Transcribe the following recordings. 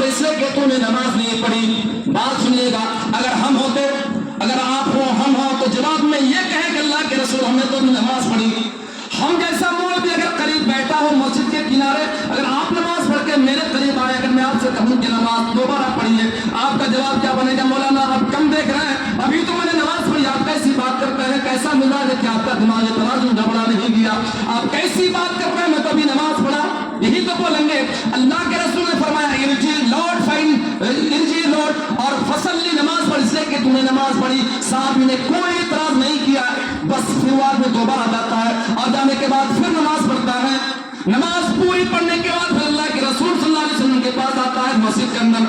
पढ़ इसलिए कि तूने नमाज नहीं पढ़ी। बात सुनिएगा, अगर हम होते, अगर आप हो, हम हो, तो जवाब में ये कहे कि अल्लाह के रसूल हमने तो नमाज पढ़ी। हम जैसा मौलवी अगर करीब बैठा हो मस्जिद के किनारे, अगर आप नमाज पढ़ के मेरे करीब आए, अगर मैं आपसे कहूँ कि नमाज दोबारा पढ़िए, आपका जवाब क्या बनेगा? मौलाना आप कम देख रहे हैं, अभी तो मैंने नमाज पढ़ी, आप कैसी बात करते हैं? कैसा मिजाज है कि आपका दिमाग तराजू झगड़ा नहीं गया? आप कैसी बात कर रहे हैं? मैं तो अभी नमाज पढ़ा। यही तो बोलेंगे। अल्लाह के रसूल ने फरमाया इरजी लॉर्ड फाइन, इरजी लॉर्ड और फसली, नमाज पढ़ इसलिए कि तूने नमाज पढ़ी। साहब ने कोई इतराज नहीं किया, बस फिर बाद में दोबारा जाता है और जाने के बाद फिर नमाज पढ़ता है। नमाज पूरी पढ़ने के बाद फिर अल्लाह के रसूल सल्लल्लाहु अलैहि वसल्लम के पास आता है मस्जिद के अंदर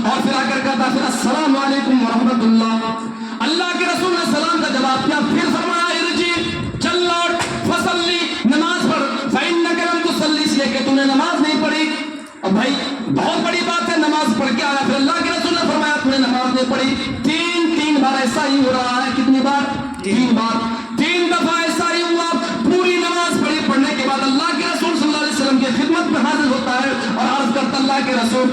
और फिर आकर कहता है फिर अस्सलाम वालेकुम व रहमतुल्लाह। अल्लाह के रसूल ने सलाम का जवाब दिया, फिर फरमाया इरजी चल लौट फसली, नमाज पढ़, फइन्नका लम तुसल्ली, इसलिए कि तूने नमाज नहीं पढ़ी। अब भाई बहुत बड़ी बात है, नमाज पढ़ के आया, फिर अल्लाह के रसूल ने फरमाया तूने नमाज नहीं पढ़ी। तीन बार ऐसा ही हो रहा है। कितनी बार? 3 बार। 3 दफा ऐसा ही हुआ। पूरी नमाज पढ़ी, पढ़ने के बाद अल्लाह के रसूल सल्लल्लाहु अलैहि वसल्लम की खिदमत में हाजिर होता है और अर्ज करता अल्लाह के रसूल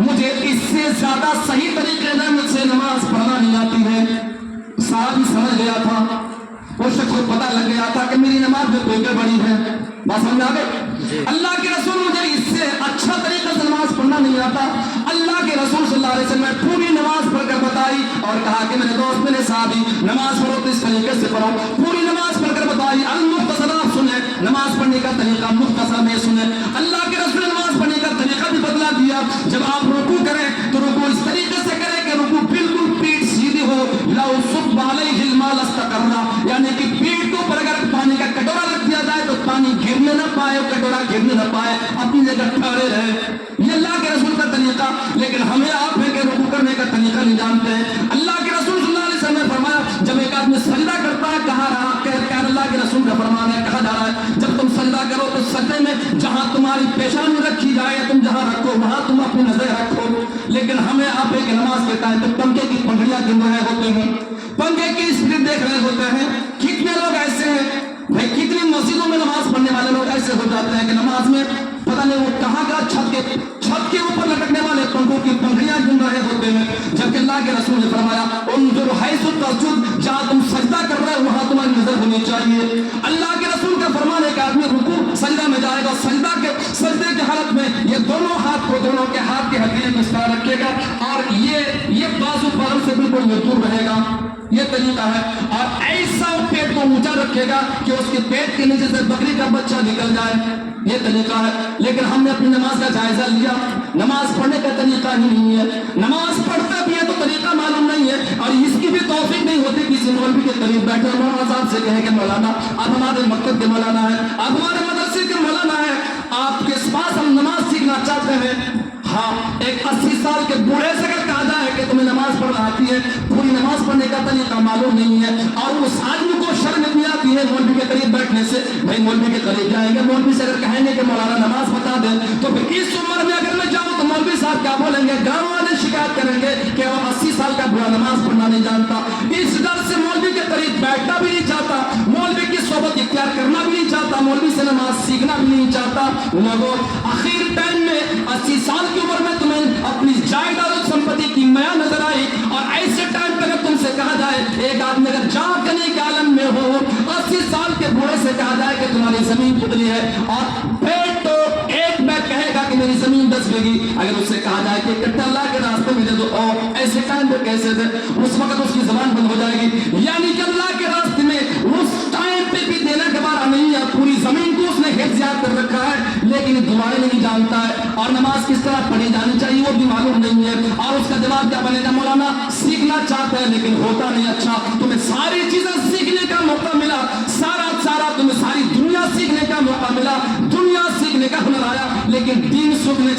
मुझे इससे ज्यादा सही तरीके से मुझसे नमाज पढ़ना नहीं आती है। साहब ही समझ गया था, उस शख्स को पता लग गया था कि मेरी नमाज में कोई गड़बड़ी है। बात समझ आ गई? अल्लाह के रसूल मुझे इससे अच्छा तरीके से नमाज पढ़ना नहीं आता। अल्लाह के रसूल सल्लल्लाहु अलैहि वसल्लम ने पूरी नमाज पढ़कर बताई और कहा कि मेरे दोस्त, मेरे साथी, नमाज पढ़ो तो इस तरीके से पढ़ो। पूरी नमाज पढ़कर बताई। अल मुख्तसर आप सुने, नमाज पढ़ने का तरीका मुख्तसर में सुने। अल्लाह के रसूल ने नमाज पढ़ने का तरीका भी बदला दिया। जब आप रुकू करें तो रुकू इस तरीके से करें कि रुकू बिल्कुल पीठ सीधी हो, लौ सुब्ब अलैहिल माल अस्तकर्रा, यानी कि पीठ के ऊपर अगर पानी का कटोरा रख दिया जाए तो पानी गिरने न पाए, कटोरा गिरने न पाए, अपनी जगह ठहरे रहे। ये अल्लाह के रसूल का तरीका। लेकिन हमें आप है कि रुकू करने का तरीका नहीं जानते हैं। अल्लाह के रसूल सल्लल्लाहु अलैहि वसल्लम ने फरमाया जब एक आदमी सजदा करता है, कहा रहा अल्लाह के रसूल का फरमान है, कहा जा रहा है जब तुम सजदा करो तो सजदे में जहां तुम्हारी पेशानी रखी जाए, तुम जहां रखो वहां तुम अपनी नजर रखो। लेकिन हमें आप है कि नमाज के टाइम पे पंखे की पंखड़ियां गिन रहे होते हैं, पंखे की स्पीड देख रहे होते हैं। कितने लोग ऐसे हैं भाई, कितनी मस्जिदों में नमाज पढ़ने वाले लोग ऐसे हो जाते हैं कि नमाज में पता नहीं वो कहाँ का छत के ऊपर लटकने वाले पंखों की पंखड़ियां गिन रहे होते हैं। जबकि अल्लाह के रसूल ने फरमाया उन्जुर हैसु तस्जुद, जहां तुम सजदा कर रहे हो वहां तुम्हारी नजर होनी चाहिए। अल्लाह के रसूल का फरमान है कि आदमी रुकू सजदा में जाएगा, सजदे की हालत में ये दोनों हाथ को, दोनों के हाथ के हथेली को इस तरह रखेगा और ये बाजू बगल से बिल्कुल दूर रहेगा। ये तरीका है। और ऐसा पेट को ऊंचा रखेगा कि उसके पेट के नीचे से बकरी का बच्चा निकल जाए। ये तरीका है। लेकिन हमने अपनी नमाज का जायजा लिया, नमाज पढ़ने का तरीका ही नहीं है। नमाज पढ़ते भी है तो तरीका मालूम नहीं है और इसकी भी तौफीक नहीं होती किसी मौलवी के करीब बैठे मौलाना साहब से कहे कि मौलाना आप हमारे मकतब के मौलाना है, आप हमारे मदरसे के मौलाना है, आपके पास हम नमाज सीखना चाहते हैं। हाँ, एक 80 साल के बूढ़े से अगर कहा जाए कि तुम्हें नमाज पढ़ना आती है, पूरी नमाज पढ़ने का तरीका मालूम नहीं है और उस आदमी को शर्म भी आती है मौलवी के करीब बैठने से, भाई मौलवी के करीब जाएंगे, मौलवी से अगर कहेंगे कि मौलाना नमाज बता दे तो फिर इस उम्र में अगर मैं जाऊं तो मौलवी साहब क्या बोलेंगे? गांव वाले शिकायत करेंगे कि वो 80 साल का बूढ़ा नमाज पढ़ना नहीं जानता। इस डर से मौलवी के करीब बैठना भी नहीं चाहता, मौलवी की सोबत इख्तियार करना भी नहीं चाहता, मौलवी से नमाज सीखना भी नहीं चाहता। लोगों आखिर टाइम में 80 साल की उम्र में तुम्हें अपनी जायदाद संपत्ति की माया नजर आई और ऐसे टाइम पर अगर तुमसे कहा जाए, एक आदमी अगर जागने के आलम में हो, 80 साल के बूढ़े से कहा जाए कि तुम्हारी जमीन कितनी है और पेट तो एक बैग कहेगा कि मेरी जमीन 10 बीघी, अगर उससे कहा जाए कि कट्टा अल्लाह के रास्ते में दे दो, ऐसे टाइम पे कैसे दे? उस वक्त उसकी जबान बंद हो जाएगी। यानी कि अल्लाह के रास्ते में उस टाइम पे भी देने के बाद नहीं है, पूरी जमीन को उसने हिफ्ज़ कर रखा है लेकिन दुआएं नहीं जानता है और नमाज किस तरह पढ़ी जानी चाहिए वो भी मालूम नहीं है। और उसका जवाब क्या बनेगा? मौलाना सीखना चाहते हैं लेकिन होता नहीं। अच्छा, तुम्हें सारी चीजें सीखने का मौका मिला, सारा तुम्हें सारी दुनिया सीखने का मौका मिला, दुनिया सीखने का हुनर आया लेकिन दीन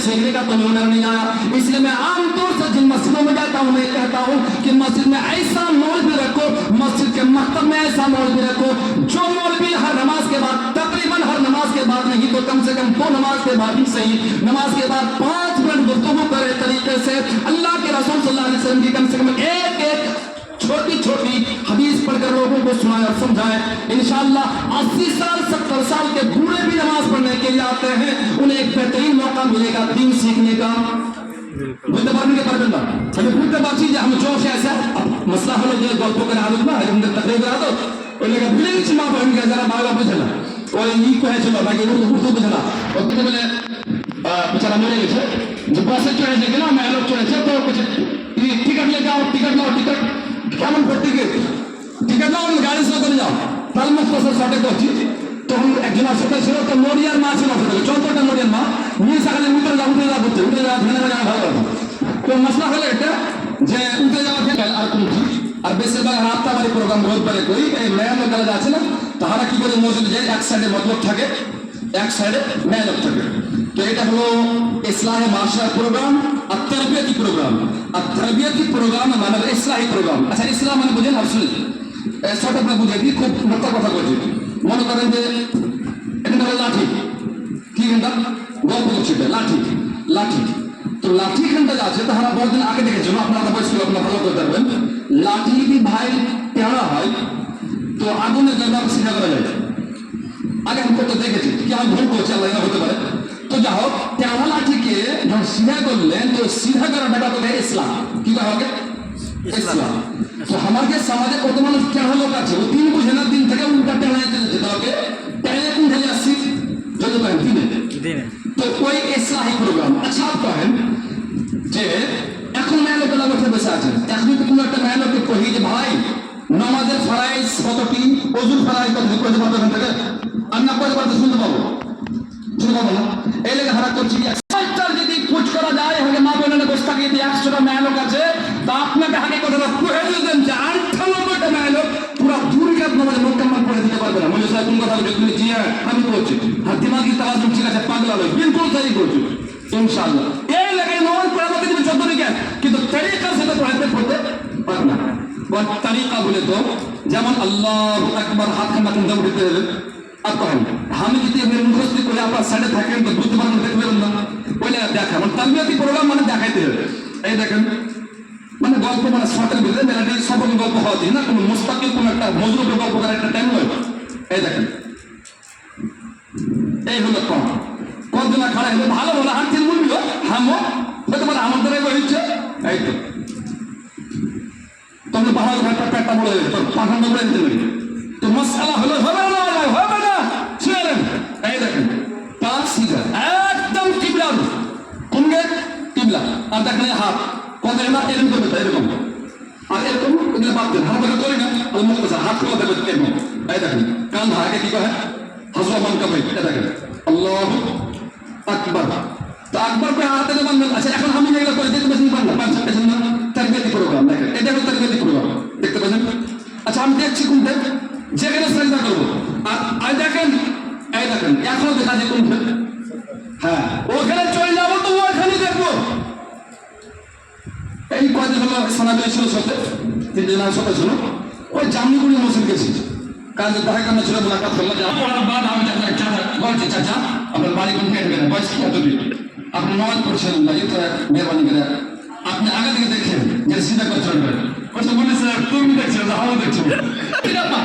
सीखने का तुम्हें हुनर नहीं आया। इसलिए मैं आमतौर से जिन मस्जिदों में जाता हूँ मैं कहता हूँ कि मस्जिद में ऐसा मौलवी रखो, मस्जिद के मकतब में ऐसा मौलवी रखो जो मौलवी हर नमाज के बाद, तकरीबन हर नमाज के बाद नहीं तो कम से कम 2 नमाज के बाद ही सही, नमाज के बाद 5 मिनट गुफ्तगू करे तरीके से अल्लाह के रसूल सल्लल्लाहु अलैहि वसल्लम की कम से कम एक छोटी हदीस पढ़कर लोगों को सुनाए और समझाए। इंशाअल्लाह 80 साल 70 साल के बूढ़े भी नमाज पढ़ने के लिए आते हैं, उन्हें एक बेहतरीन मौका मिलेगा दीन सीखने का। বুঝতে পারবেন কি পারবেন না? আমি বুঝতে পারছি যে আমি জোশ আছে মশলা হলো যে গল্প করে আদত না এরকম তাকরির আদত ওই লেগে ভুলে গেছি মা বোনকে যারা বাংলা বোঝে না ওই করেছিল নাকি উর্দু বোঝে না ওকে বলে বেচারা মরে গেছে যে বাসে চড়েছে কিনা মেহলত চড়েছে তো টিকিট লেগে যাও টিকিট নাও টিকিট কেমন করতে গিয়ে টিকিট নাও গাড়ি সে করে যাও তাহলে মস্ত শর্টে করছি তখন একজন সাথে ছিল তো নড়িয়ার মা ছিল সাথে চৌদ্দটা নড়িয়ার মা নিয়ে সকালে উঠে যাওয়া করতে উঠে যাওয়া ধরে যাওয়া ভালো কথা তো মশলা হলো এটা যে উঠে যাওয়া থেকে আর কোন আর বেশিরভাগ রাত্তাবাড়ি প্রোগ্রাম রোজ পারে করি এই মেয়ের লোকেরা আছে না তাহারা কি করে মসজিদে যায় এক সাইডে মতলব থাকে এক সাইডে মেহনত থাকে তো এটা হলো ইসলামে মাশার প্রোগ্রাম আর তারবিয়াতি প্রোগ্রাম আর তারবিয়াতি প্রোগ্রাম মানে ইসলাহি প্রোগ্রাম আচ্ছা ইসলাম মানে বুঝেন আসলে ছোট করে বুঝে দিই খুব মোটা কথা বলছি মনে করেন যে এটা হলো লাঠি কি ঘন্টা গল্প করছে এটা লাঠি লাঠি তো লাঠি ঘন্টা আছে তাহারা বহুদিন আগে দেখেছিল আপনারা বয়স্ক আপনারা ভালো করতে পারবেন লাঠি যদি ভাই টেঁড়া হয় তো আগুনে গেলে সিধা করা যায় আগে আমি করতে দেখেছি কি আমি ভুল করছি আল্লাহ হতে পারে তো যা হোক টেঁড়া লাঠিকে যখন সিধা করলেন তো সিধা করাটা তো ইসলাম কি করা হবে ইসলাম তো আমাদের সমাজে কত মানুষ টেঁড়া লোক আছে ও দিন বুঝে না দিন থেকে উল্টা টেঁড়া যেতে তাহলে টেঁড়া কোন ঢেলে আসছি যদি পারেন দিনে তো ওই ইসলাহি প্রোগ্রাম আচ্ছা आप कहें যে এখন মেহনতের বসে বসে আছেন এখন যদি কোনো একটা মেহনতকে কহি যে ভাই নামাজের ফরাইজ কতটি ওজুর ফরাইজ কত কত পারবে এখান থেকে আর না কত পারতে শুনতে পাবো না এই লেগে হারা করছি একটার যদি খোঁজ করা যায় হলে মা বোনের বসে থাকে যদি 100টা মেহনত আছে তা আপনাকে আগে কথাটা পড়ে দিতেন যে 98টা মেহনত পুরো দুর্গাত নামাজে মোকাম্মল করে দিতে পারবে না মনে হয় কোন কথা বলছো তুমি জি হ্যাঁ আমি বলছি আর দিমাগি তাওয়াজুন ঠিক আছে পাগলা লয় বিলকুল সহি বলছো ইনশাআল্লাহ এই লেগে নামাজ পড়াতে তুমি 14 দিন কিন্তু তরিকার সাথে পড়াতে পারবে না और तरीका बोले तो যেমন আল্লাহু আকবার হাত খানা কিন্তু উঠতে হবে আর করেন আমি যদি মেরে মুখস্থ করে আপনার সাইডে থাকেন তো বুঝতে পারবেন দেখবেন না বলে দেখা মানে তারবিয়াতি প্রোগ্রাম মানে দেখাইতে হবে এই দেখেন মানে গল্প মানে শর্টের ভিতরে মেলাটি সফল গল্প হওয়া যায় না কোনো মুস্তাকিল কোনো একটা মজরুব গল্প করার একটা টাইম নয় এই দেখেন এই হলো কতদিন খাড়া হলো ভালো ভালো হাঁটছেন বললো হামো হতে পারে আমার দ্বারাই হচ্ছে এই তো তোমরা পাহাড় ঘাটটা পেটটা বলে দেবে তোর পাখানো বলে দিতে পারি তো মশালা হলো হবে না শুনেন এই দেখেন পা সিধা একদম কিবলা কোনগে কিবলা আর দেখেন হাত কত না এরকম করবে এরকম আর এরকম এগুলো বাদ দেন হাত করি না আর মুখ কথা হাত কথা দেবে এরকম এই দেখেন কান আগে কি কয় হাজরা মান কাবে এটা দেখেন আল্লাহু আকবার তো আকবার কই হাতে দেবেন আচ্ছা এখন আমি যেগুলো করে দেখতে পাচ্ছেন না পাঁচ পেছেন না তারবিয়াতি প্রোগ্রাম দেখেন এটা হলো তারবিয়াতি প্রোগ্রাম দেখতে পাচ্ছেন আচ্ছা আমি দেখছি কোনটা যেখানে সাজদা করব আর দেখেন এই দেখেন এখনো দেখা যায় কোনটা হ্যাঁ ওখানে চলে যাবো তো ওখানে দেখবো এই কয়দিন হলো সানাবে ছিল সাথে 3 দিন আগে সাথে ছিল ওই জামনিগুড়ি মসজিদ গেছি কাজ দেখা কেন ছিল মুলাকাত করলাম যে পড়ার বাদ আমি চাচা বলছি চাচা আপনার বাড়ি কোন কেটে গেলেন বয়স কত দিন আপনি নামাজ পড়ছেন না এই তো মেহরবানি করে আপনি আগে থেকে দেখেন যে সিধা করে চলবেন কথা বলে স্যার তুমি দেখছেন না আমি দেখছি ঠিক আছে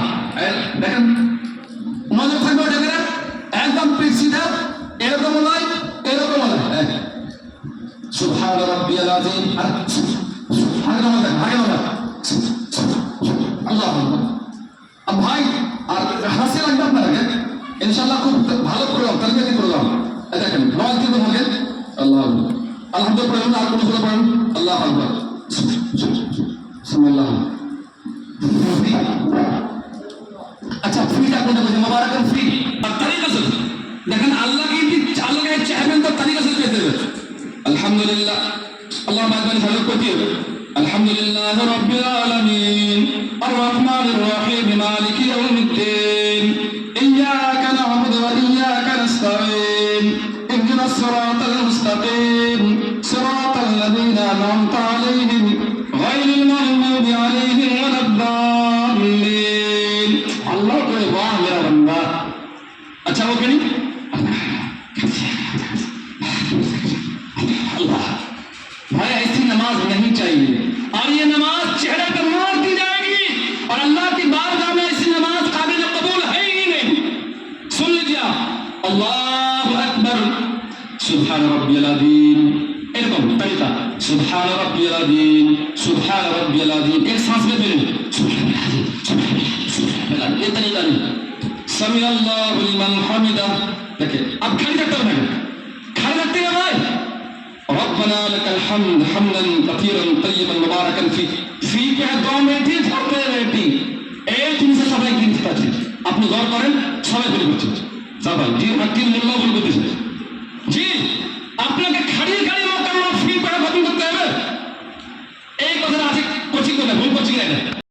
দেখেন নজর থাকবে ওটা করে একদম পিঠ সিধা এরকম নয় এরকম নয় সুবহান রাব্বিয়াল আযীম আর আগে নয় আল্লাহু আকবার ভাই আর হাসি লাগবে আপনাকে ইনশাআল্লাহ খুব ভালো প্রোগ্রাম তারবিয়াতি প্রোগ্রাম দেখেন নয় দিন হবে আল্লাহ আলহামদুলিল্লাহ আর কোন সুরা পড়েন আল্লাহু আকবার সুবহানাল্লাহ अच्छा फ्रीটা কোনটা বলছে মুবারাকান ফ্রি আর তরিকা से দেখেন আল্লাহকে চাইবেন তো তরিকা से পেতে হবে আলহামদুলিল্লাহ আল্লাহ মাগফিরাত ভালো করতে হবে আলহামদুলিল্লাহ রাব্বিল আলামিন আর রহমানির রহিম মালিকি ইয়াউমিদ্দিন ইয়্যাকা না'বুদু ওয়া ইয়্যাকা নাস্তাঈন ইহদিনাস সিরাতাল মুস্তাকিম সিরাতাল লাযীনা আন'আমতা আলাইহিম গায়রিল মাগদুবি আলাইহিম ওয়ালাদ-দাল্লিন अल्लाह को वाह मेरा बंदा अच्छा वो कहीं अल्लाह भाई ऐसी नमाज नहीं चाहिए और ये नमाज चेहरे पर मार दी जाएगी और अल्लाह की बारगाह में ऐसी नमाज काबिल कबूल है ही नहीं सुन लीजिए अल्लाह अकबर सुभान रब्बियल अज़ीम एरकम तरीका सुभान रब्बियल अज़ीम, सुभान रब्बियल अज़ीम, एक सांस में बोलें सुभान अज़ीम, सुभान अज़ीम, ये तरीका नहीं। समी अल्लाहु लिमन हमिदा, देखिए अब खड़े रखते हैं, खड़े रखते हैं भाई। रब्बना लकल हम्द हम्दन कसीरन तय्यबन मुबारकन फी, ফি কে দম এটি ধরতে এটি এই জিনিসে সবাই কিন্তু আছে। আপনি গৌর করেন সবাই বলে করছেন, সবাই জি হাকিম মোল্লা বলে করতেছেন জি